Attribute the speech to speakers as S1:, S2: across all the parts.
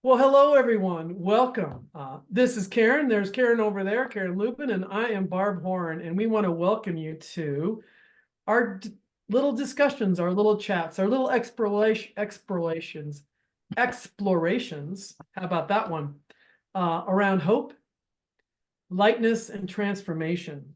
S1: Well, hello, everyone. Welcome. This is Karin. There's Karin over there, Karin Lubin, and I am Barb Horn. And we want to welcome you to our little discussions, our little chats, our little explorations. How about that one? Around hope, lightness, and transformation.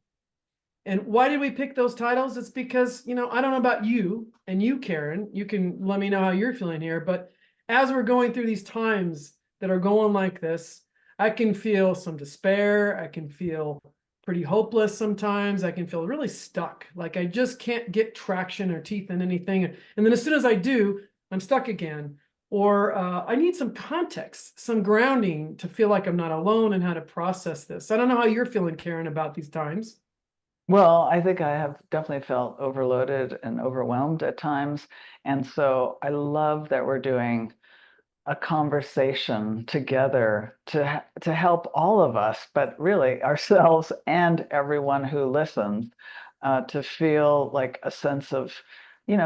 S1: And why did we pick those titles? It's because, I don't know about you and you, Karin, you can let me know how you're feeling here, but as we're going through these times that are going like this, I can feel some despair. I can feel pretty hopeless sometimes. I can feel really stuck. Like I just can't get traction or teeth in anything. And then as soon as I do, I'm stuck again. Or I need some context, some grounding to feel like I'm not alone and how to process this. I don't know how you're feeling, Karin, about these times.
S2: Well, I think I have definitely felt overloaded and overwhelmed at times. And so I love that we're doing a conversation together to help all of us, but really ourselves and everyone who listens, to feel like a sense of,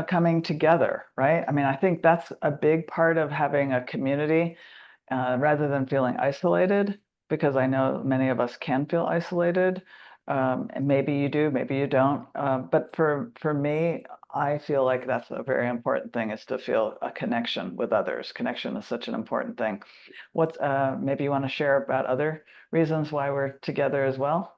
S2: coming together, right? I mean, I think that's a big part of having a community, rather than feeling isolated, because I know many of us can feel isolated. And maybe you do, maybe you don't. But for me, I feel like that's a very important thing, is to feel a connection with others. Connection is such an important thing. What's maybe you want to share about other reasons why we're together as well?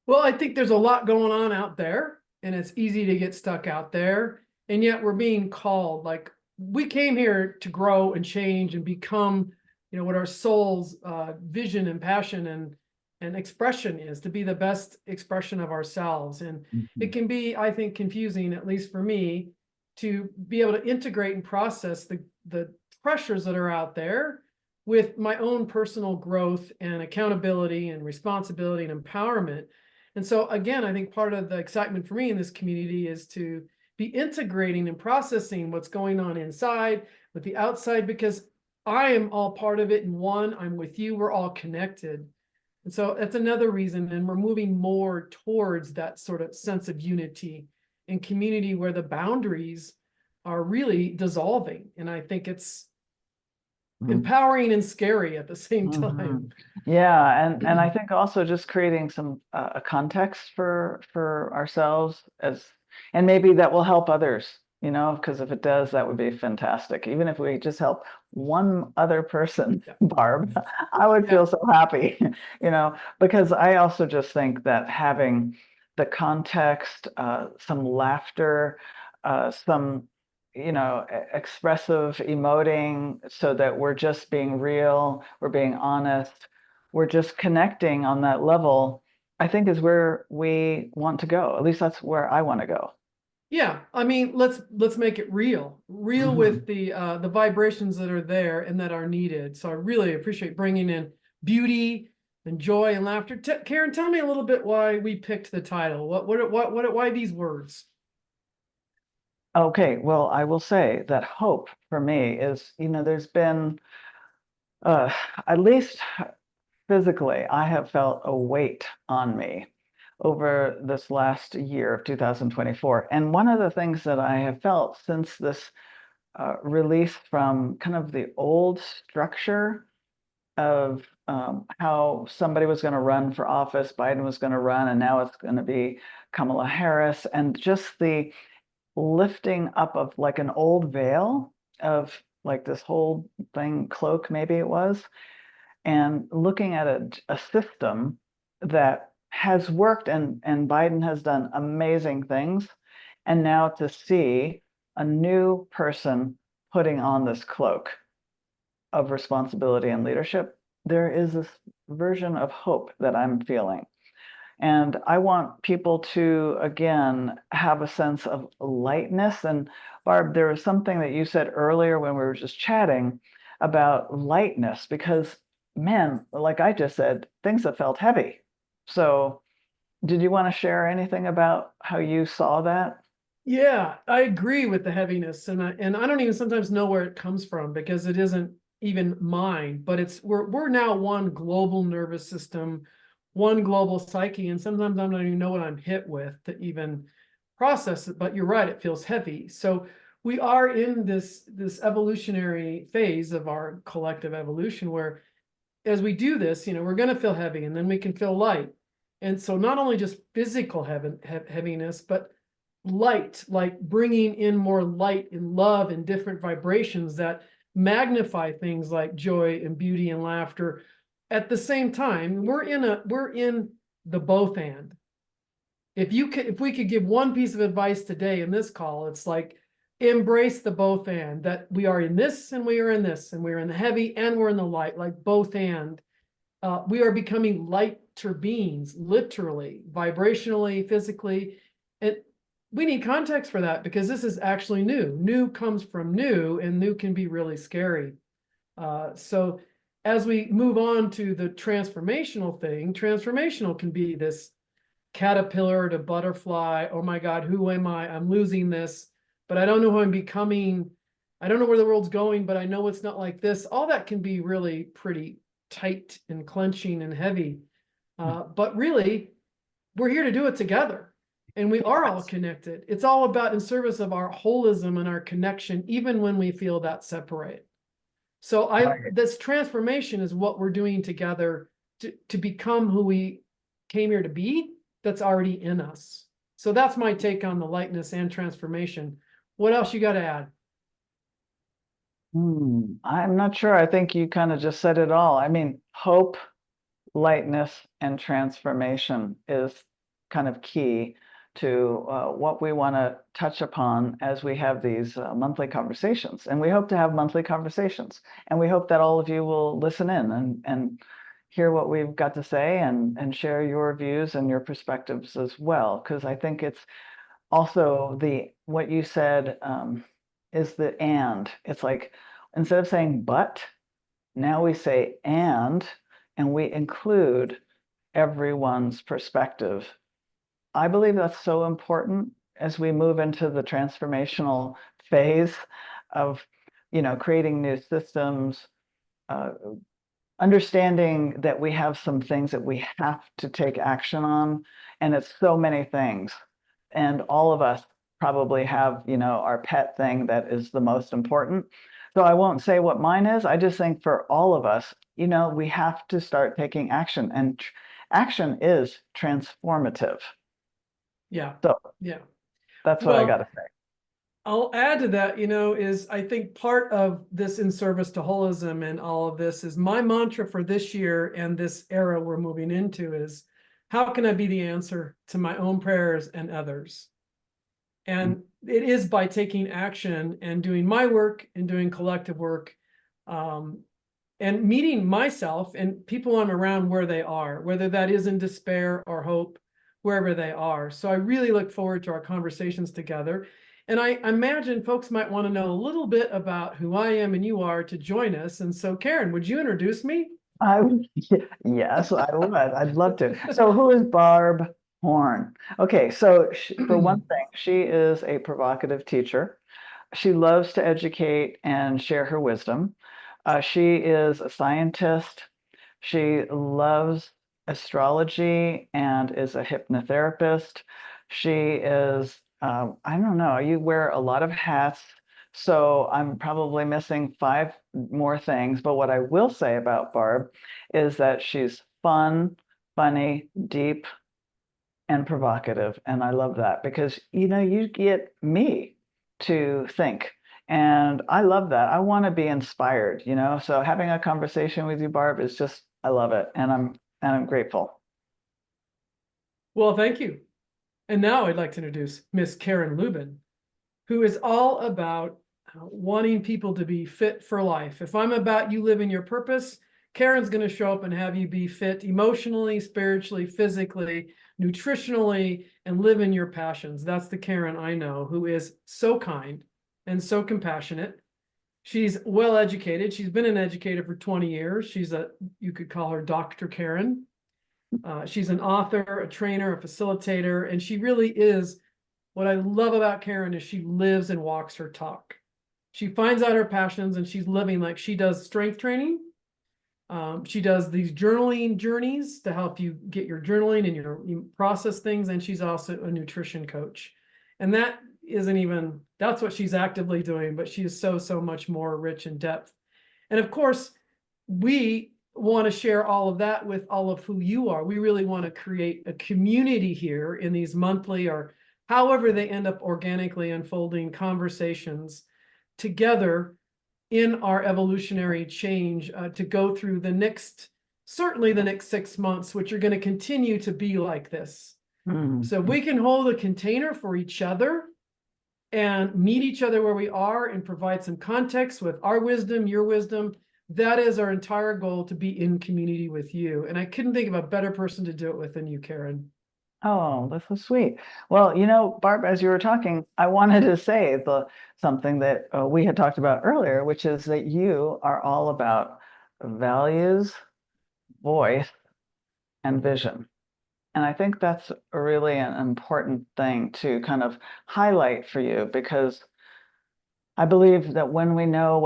S1: Well, I think there's a lot going on out there, and it's easy to get stuck out there. And yet we're being called, like we came here to grow and change and become, what our soul's vision and passion and expression is, to be the best expression of ourselves. And
S2: Mhm.
S1: it can be, I think, confusing, at least for me, to be able to integrate and process the pressures that are out there with my own personal growth and accountability and responsibility and empowerment. And so again, I think part of the excitement for me in this community is to be integrating and processing what's going on inside with the outside, because I am all part of it. And one, I'm with you, we're all connected. And so that's another reason. And we're moving more towards that sort of sense of unity and community where the boundaries are really dissolving. And I think it's empowering and scary at the same
S2: Mm-hmm.
S1: time.
S2: Yeah, and I think also just creating some a context for ourselves, as and maybe that will help others, because if it does, that would be fantastic. Even if we just help one other person,
S1: Yeah.
S2: Barb, I would
S1: Yeah.
S2: feel so happy, because I also just think that having the context, some laughter, some expressive emoting, so that we're just being real, we're being honest, we're just connecting on that level, I think is where we want to go. At least that's where I want to go.
S1: Yeah, I mean, let's make it real
S2: Hmm.
S1: with the vibrations that are there and that are needed. So I really appreciate bringing in beauty and joy and laughter. Karin, tell me a little bit why we picked the title. Why these words?
S2: Okay, well, I will say that hope for me is, there's been, uh, at least physically, I have felt a weight on me over this last year of 2024. And one of the things that I have felt since this release from kind of the old structure of how somebody was going to run for office, Biden was going to run, and now it's going to be Kamala Harris, and just the lifting up of like an old veil of like this whole thing, cloak, maybe it was, and looking at a system that has worked, and Biden has done amazing things. And now to see a new person putting on this cloak of responsibility and leadership, there is this version of hope that I'm feeling. And I want people to, again, have a sense of lightness. And Barb, there was something that you said earlier when we were just chatting about lightness, because, man, like I just said, things have felt heavy. So, did you want to share anything about how you saw that?
S1: Yeah, I agree with the heaviness, and I don't even sometimes know where it comes from because it isn't even mine. But we're now one global nervous system, one global psyche, and sometimes I don't even know what I'm hit with to even process it. But you're right, it feels heavy. So we are in this evolutionary phase of our collective evolution where as we do this, we're going to feel heavy and then we can feel light. And so not only just physical heaviness, but light, like bringing in more light and love and different vibrations that magnify things like joy and beauty and laughter. At the same time, we're in the both and. If we could give one piece of advice today in this call, it's like embrace the both and, that we are in this and we are in this, and we're in the heavy and we're in the light, like both and. We are becoming lighter beings, literally, vibrationally, physically. And we need context for that because this is actually new. New comes from new, and new can be really scary. So as we move on to the transformational thing, transformational can be this caterpillar to butterfly. Oh my God, who am I? I'm losing this, but I don't know who I'm becoming. I don't know where the world's going, but I know it's not like this. All that can be really pretty tight and clenching and heavy. But really, we're here to do it together. And we are all connected. It's all about in service of our holism and our connection, even when we feel that separate. So this transformation is what we're doing together to become who we came here to be, that's already in us. So that's my take on the lightness and transformation. What else you got to add?
S2: I'm not sure. I think you kind of just said it all. I mean, hope, lightness, and transformation is kind of key to what we want to touch upon as we have these monthly conversations. And we hope to have monthly conversations. And we hope that all of you will listen in and hear what we've got to say and share your views and your perspectives as well. Because I think it's also what you said is the and. It's like instead of saying but, now we say and we include everyone's perspective. I believe that's so important as we move into the transformational phase of, creating new systems, understanding that we have some things that we have to take action on, and it's so many things. And all of us probably have, our pet thing that is the most important. So I won't say what mine is. I just think for all of us, we have to start taking action, and action is transformative.
S1: Yeah.
S2: So
S1: yeah.
S2: that's what I got to say.
S1: I'll add to that, is I think part of this in service to holism and all of this is my mantra for this year and this era we're moving into is, how can I be the answer to my own prayers and others? And it is by taking action and doing my work and doing collective work, and meeting myself and people I'm around where they are, whether that is in despair or hope, wherever they are. So I really look forward to our conversations together. And I imagine folks might want to know a little bit about who I am and you are to join us. And so, Karin, would you introduce me?
S2: Yes, I would. I'd love to. So who is Barb Horn? Okay, so for one thing, she is a provocative teacher. She loves to educate and share her wisdom. She is a scientist. She loves astrology and is a hypnotherapist. She is, I don't know, you wear a lot of hats. So I'm probably missing 5 more things. But what I will say about Barb is that she's fun, funny, deep, and provocative. And I love that because, you get me to think. And I love that. I want to be inspired, So having a conversation with you, Barb, is just, I love it. And I'm grateful.
S1: Well, thank you. And now I'd like to introduce Miss Karin Lubin, who is all about wanting people to be fit for life. If I'm about you living your purpose, Karin's going to show up and have you be fit emotionally, spiritually, physically, nutritionally, and live in your passions. That's the Karin I know, who is so kind and so compassionate. She's well educated. She's been an educator for 20 years. You could call her Dr. Karin. She's an author, a trainer, a facilitator, and she really is. What I love about Karin is she lives and walks her talk. She finds out her passions and she's living like she does strength training. She does these journaling journeys to help you get your journaling and you process things. And she's also a nutrition coach. And that isn't even, that's what she's actively doing, but she is so, so much more rich in depth. And of course, we want to share all of that with all of who you are. We really want to create a community here in these monthly or however they end up organically unfolding conversations together in our evolutionary change to go through the next, certainly the next 6 months, which are going to continue to be like this. So we can hold a container for each other and meet each other where we are and provide some context with our wisdom, your wisdom. That is our entire goal, to be in community with you. And I couldn't think of a better person to do it with than you, Karin.
S2: Oh, this was sweet. Well, Barb, as you were talking, I wanted to say something that we had talked about earlier, which is that you are all about values, voice, and vision. And I think that's really an important thing to kind of highlight for you, because I believe that when we know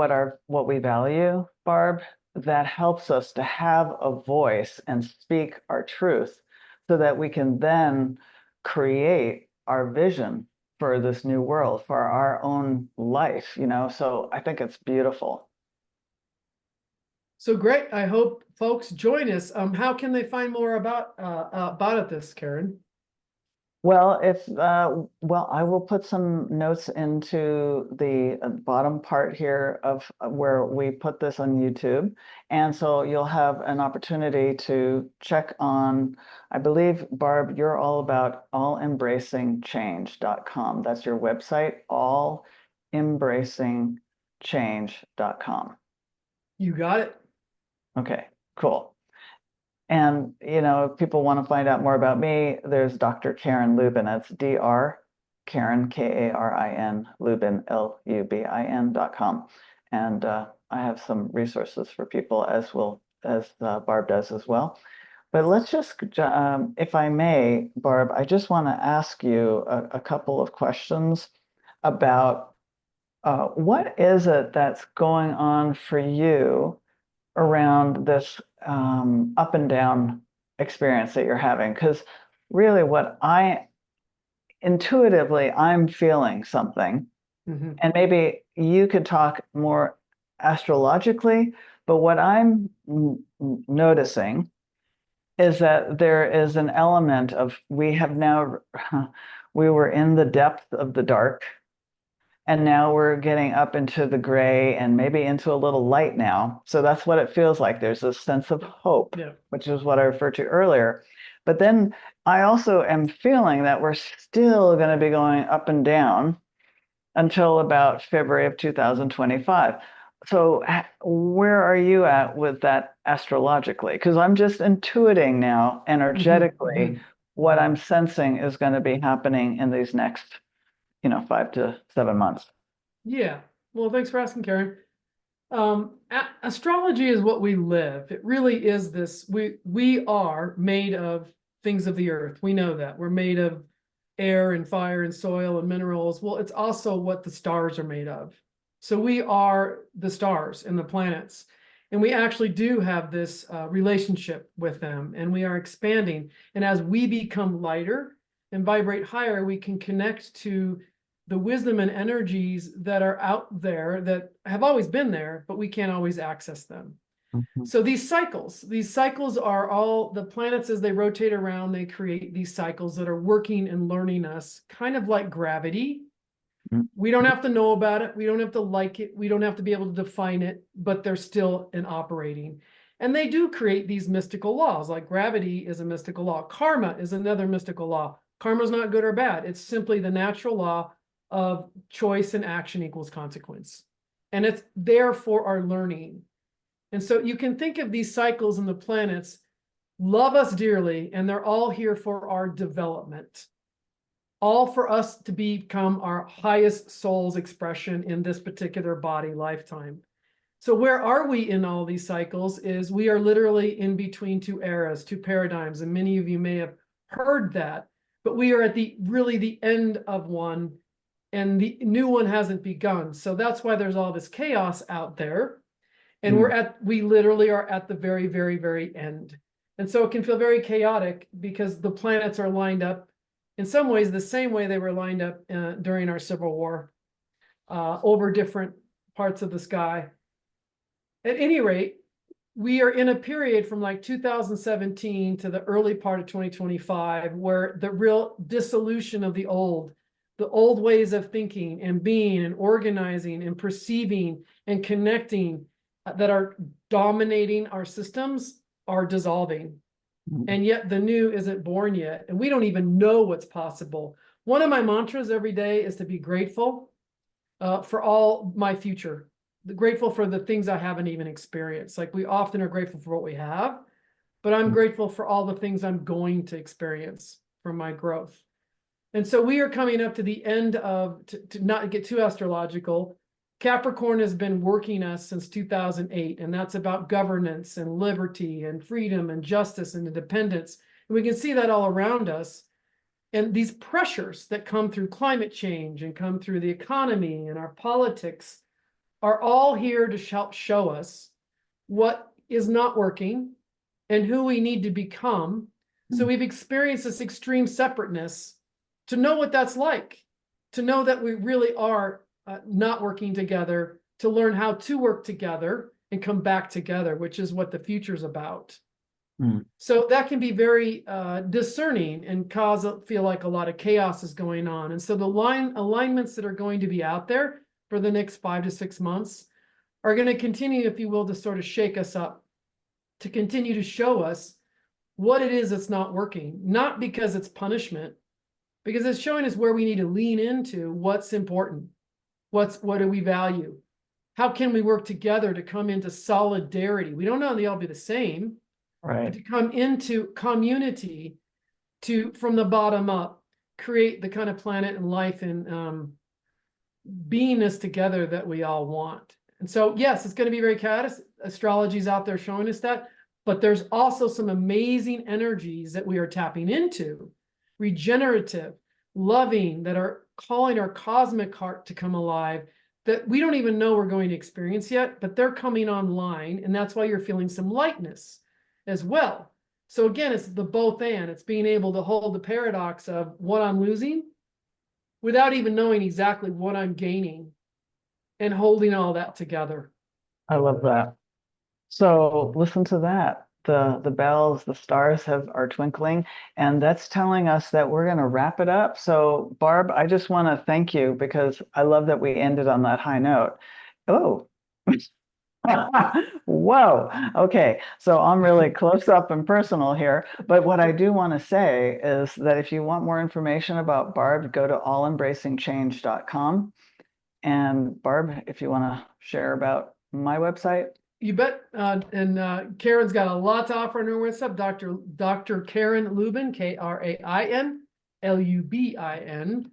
S2: what we value, Barb, that helps us to have a voice and speak our truth so that we can then create our vision for this new world, for our own life, So I think it's beautiful.
S1: So great. I hope folks join us. How can they find more about this, Karin?
S2: Well, I will put some notes into the bottom part here of where we put this on YouTube. And so you'll have an opportunity to check on, I believe, Barb, you're all about allembracingchange.com. That's your website, allembracingchange.com.
S1: You got it.
S2: Okay, cool. And, if people want to find out more about me, there's Dr. Karin Lubin. That's Dr. Karin, Karin, Lubin, Lubin.com. And I have some resources for people, as Barb does as well. But let's just, if I may, Barb, I just want to ask you a couple of questions about what is it that's going on for you around this up and down experience that you're having, because really intuitively I'm feeling something. And maybe you could talk more astrologically, but what I'm noticing is that there is an element of we were in the depth of the dark, and now we're getting up into the gray and maybe into a little light now. So that's what it feels like. There's a sense of hope, which is what I referred to earlier. But then I also am feeling that we're still going to be going up and down until about February of 2025. So where are you at with that astrologically? Because I'm just intuiting now energetically what I'm sensing is going to be happening in these next 5 to 7 months.
S1: Yeah. Well, thanks for asking, Karin. Astrology is what we live. It really is this. We are made of things of the earth. We know that. We're made of air and fire and soil and minerals. Well, it's also what the stars are made of. So we are the stars and the planets. And we actually do have this relationship with them, and we are expanding. And as we become lighter and vibrate higher, we can connect to the wisdom and energies that are out there that have always been there, but we can't always access them. So these cycles are all the planets as they rotate around, they create these cycles that are working and learning us, kind of like gravity. We don't have to know about it. We don't have to like it. We don't have to be able to define it, but they're still in operating. And they do create these mystical laws, like gravity is a mystical law. Karma is another mystical law. Karma is not good or bad. It's simply the natural law of choice and action equals consequence. And it's there for our learning. And so you can think of these cycles and the planets love us dearly, and they're all here for our development, all for us to become our highest soul's expression in this particular body lifetime. So where are we in all these cycles is we are literally in between two eras, two paradigms, and many of you may have heard that, but we are at really the end of one, and the new one hasn't begun. So that's why there's all this chaos out there. And we literally are at the very, very, very end. And so it can feel very chaotic because the planets are lined up in some ways the same way they were lined up during our Civil War, over different parts of the sky. At any rate, we are in a period from like 2017 to the early part of 2025 where the real dissolution of the old ways of thinking and being and organizing and perceiving and connecting that are dominating our systems are dissolving. And yet the new isn't born yet. And we don't even know what's possible. One of my mantras every day is to be grateful for all my future. Grateful for the things I haven't even experienced. Like we often are grateful for what we have, but I'm grateful for all the things I'm going to experience from my growth. And so we are coming up to the end of, to not get too astrological, Capricorn has been working us since 2008, and that's about governance and liberty and freedom and justice and independence. And we can see that all around us. And these pressures that come through climate change and come through the economy and our politics are all here to help show us what is not working and who we need to become. So we've experienced this extreme separateness to know what that's like, to know that we really are not working together, to learn how to work together and come back together, which is what the future's about. So that can be very discerning and feel like a lot of chaos is going on. And so the alignments that are going to be out there for the next 5 to 6 months are going to continue, if you will, to sort of shake us up, to continue to show us what it is that's not working, not because it's punishment, because it's showing us where we need to lean into what's important, what do we value, how can we work together to come into solidarity. We don't know they all be the same,
S2: Right.
S1: but to come into community, to from the bottom up create the kind of planet and life and beingness together that we all want. And so yes, it's going to be very chaotic. Astrology's out there showing us that, but there's also some amazing energies that we are tapping into, regenerative, loving, that are calling our cosmic heart to come alive, that we don't even know we're going to experience yet, but they're coming online. And that's why you're feeling some lightness as well. So again, it's the both and. It's being able to hold the paradox of what I'm losing without even knowing exactly what I'm gaining, and holding all that together.
S2: I love that. So listen to that. The bells, the stars are twinkling, and that's telling us that we're going to wrap it up. So Barb, I just want to thank you because I love that we ended on that high note. Oh. Whoa. Okay. So I'm really close up and personal here. But what I do want to say is that if you want more information about Barb, go to allembracingchange.com. And Barb, if you want to share about my website.
S1: You bet. Karin's got a lot to offer on her website, Dr. Karin Lubin, Karin Lubin.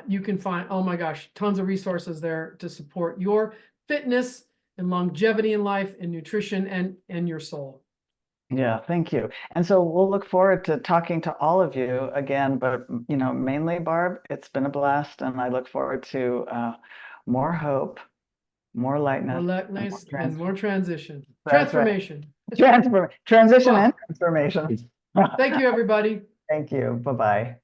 S1: You can find, oh my gosh, tons of resources there to support your fitness and longevity in life and nutrition and your soul.
S2: Yeah, thank you. And so we'll look forward to talking to all of you again, but mainly Barb, it's been a blast, and I look forward to more hope, more lightness,
S1: and more transition.
S2: That's
S1: Transformation.
S2: Right. Transition and transformation.
S1: Thank you, everybody.
S2: Thank you. Bye-bye.